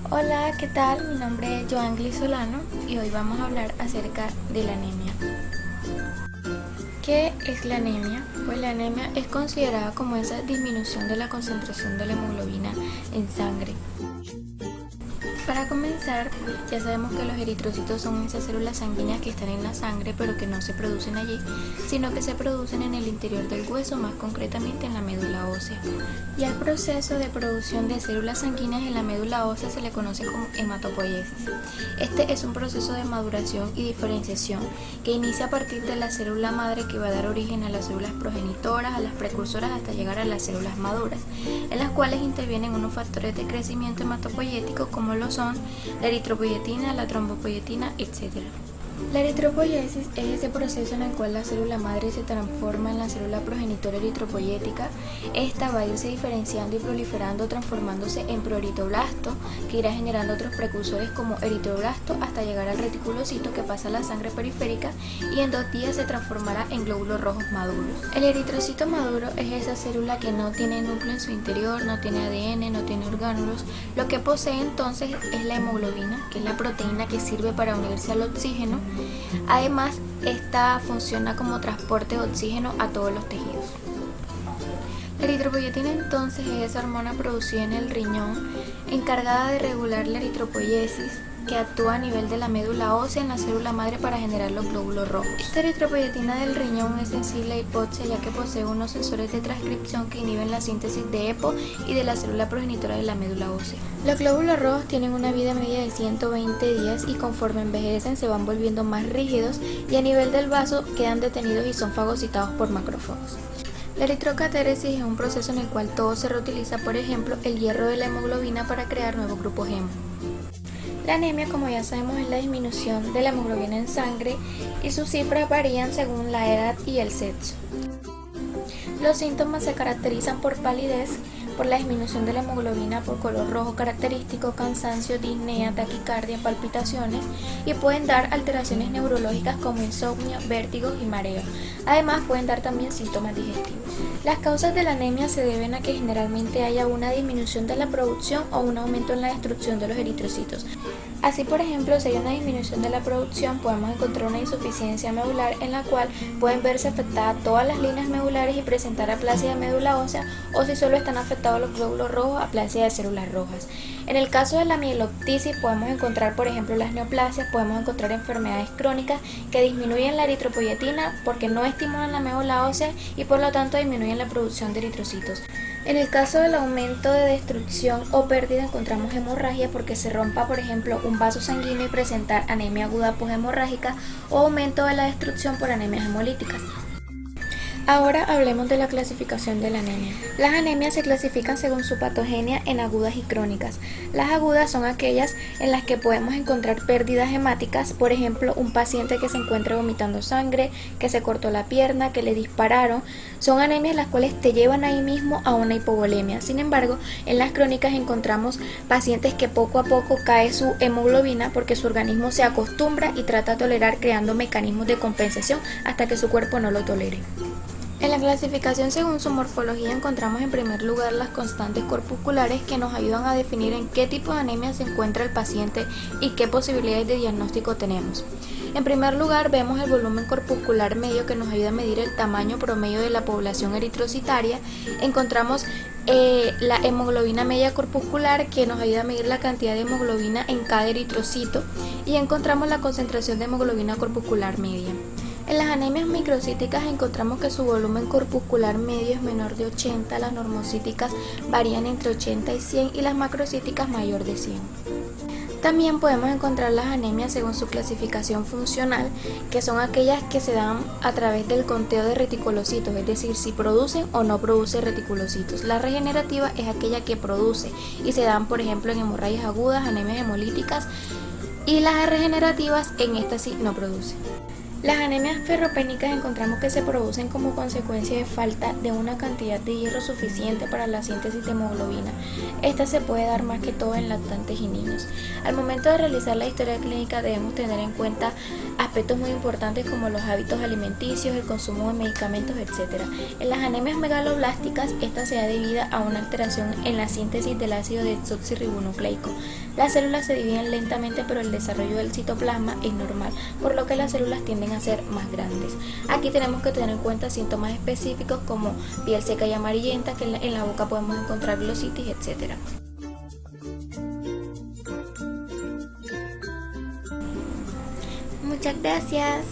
Hola, ¿qué tal? Mi nombre es Joanglis Solano y hoy vamos a hablar acerca de la anemia. ¿Qué es la anemia? Pues la anemia es considerada como esa disminución de la concentración de la hemoglobina en sangre. Para comenzar, ya sabemos que los eritrocitos son esas células sanguíneas que están en la sangre pero que no se producen allí, sino que se producen en el interior del hueso, más concretamente en la médula ósea. Y al proceso de producción de células sanguíneas en la médula ósea se le conoce como hematopoiesis. Este es un proceso de maduración y diferenciación que inicia a partir de la célula madre que va a dar origen a las células progenitoras, a las precursoras hasta llegar a las células maduras, en las cuales intervienen unos factores de crecimiento hematopoyético como los son la eritropoyetina, la trombopoyetina, etc. La eritropoiesis es ese proceso en el cual la célula madre se transforma en la célula progenitora eritropoyética. Esta va a irse diferenciando y proliferando, transformándose en proeritoblasto, que irá generando otros precursores como eritroblasto hasta llegar al reticulocito que pasa a la sangre periférica y en 2 días se transformará en glóbulos rojos maduros. El eritrocito maduro es esa célula que no tiene núcleo en su interior, no tiene ADN, no tiene orgánulos. Lo que posee entonces es la hemoglobina, que es la proteína que sirve para unirse al oxígeno. Además, esta funciona como transporte de oxígeno a todos los tejidos. La eritropoyetina entonces es esa hormona producida en el riñón encargada de regular la eritropoiesis, que actúa a nivel de la médula ósea en la célula madre para generar los glóbulos rojos. Esta eritropoyetina del riñón es sensible a hipoxia ya que posee unos sensores de transcripción que inhiben la síntesis de EPO y de la célula progenitora de la médula ósea. Los glóbulos rojos tienen una vida media de 120 días y conforme envejecen se van volviendo más rígidos y a nivel del vaso quedan detenidos y son fagocitados por macrófagos. La eritrocateresis es un proceso en el cual todo se reutiliza, por ejemplo, el hierro de la hemoglobina para crear nuevos grupos hemo. La anemia, como ya sabemos, es la disminución de la hemoglobina en sangre y sus cifras varían según la edad y el sexo. Los síntomas se caracterizan por palidez, por la disminución de la hemoglobina, por color rojo característico, cansancio, disnea, taquicardia, palpitaciones y pueden dar alteraciones neurológicas como insomnio, vértigos y mareo. Además pueden dar también síntomas digestivos. Las causas de la anemia se deben a que generalmente haya una disminución de la producción o un aumento en la destrucción de los eritrocitos. Así, por ejemplo, si hay una disminución de la producción, podemos encontrar una insuficiencia medular en la cual pueden verse afectadas todas las líneas medulares y presentar aplasia de médula ósea, o si solo están afectados los glóbulos rojos, aplasia de células rojas. En el caso de la mieloptisis podemos encontrar, por ejemplo, las neoplasias, podemos encontrar enfermedades crónicas que disminuyen la eritropoyetina porque no estimulan la médula ósea y por lo tanto disminuyen la producción de eritrocitos. En el caso del aumento de destrucción o pérdida encontramos hemorragia porque se rompa, por ejemplo, un vaso sanguíneo y presentar anemia aguda poshemorrágica o aumento de la destrucción por anemias hemolíticas. Ahora hablemos de la clasificación de la anemia. Las anemias se clasifican según su patogenia en agudas y crónicas. Las agudas son aquellas en las que podemos encontrar pérdidas hemáticas, por ejemplo, un paciente que se encuentra vomitando sangre, que se cortó la pierna, que le dispararon. Son anemias las cuales te llevan ahí mismo a una hipovolemia. Sin embargo, en las crónicas encontramos pacientes que poco a poco cae su hemoglobina porque su organismo se acostumbra y trata de tolerar creando mecanismos de compensación hasta que su cuerpo no lo tolere. En la clasificación según su morfología encontramos en primer lugar las constantes corpusculares que nos ayudan a definir en qué tipo de anemia se encuentra el paciente y qué posibilidades de diagnóstico tenemos. En primer lugar vemos el volumen corpuscular medio que nos ayuda a medir el tamaño promedio de la población eritrocitaria. Encontramos la hemoglobina media corpuscular que nos ayuda a medir la cantidad de hemoglobina en cada eritrocito y encontramos la concentración de hemoglobina corpuscular media. En las anemias microcíticas encontramos que su volumen corpuscular medio es menor de 80, las normocíticas varían entre 80 y 100 y las macrocíticas mayor de 100. También podemos encontrar las anemias según su clasificación funcional, que son aquellas que se dan a través del conteo de reticulocitos, es decir, si producen o no producen reticulocitos. La regenerativa es aquella que produce y se dan, por ejemplo, en hemorragias agudas, anemias hemolíticas, y las regenerativas en estas sí no producen. Las anemias ferropénicas encontramos que se producen como consecuencia de falta de una cantidad de hierro suficiente para la síntesis de hemoglobina. Esta se puede dar más que todo en lactantes y niños. Al momento de realizar la historia clínica debemos tener en cuenta aspectos muy importantes como los hábitos alimenticios, el consumo de medicamentos, etc. En las anemias megaloblásticas, esta se da debido a una alteración en la síntesis del ácido desoxirribonucleico. Las células se dividen lentamente, pero el desarrollo del citoplasma es normal, por lo que las células tienden a ser más grandes. Aquí tenemos que tener en cuenta síntomas específicos como piel seca y amarillenta, que en la boca podemos encontrar glositis, etc. Muchas gracias.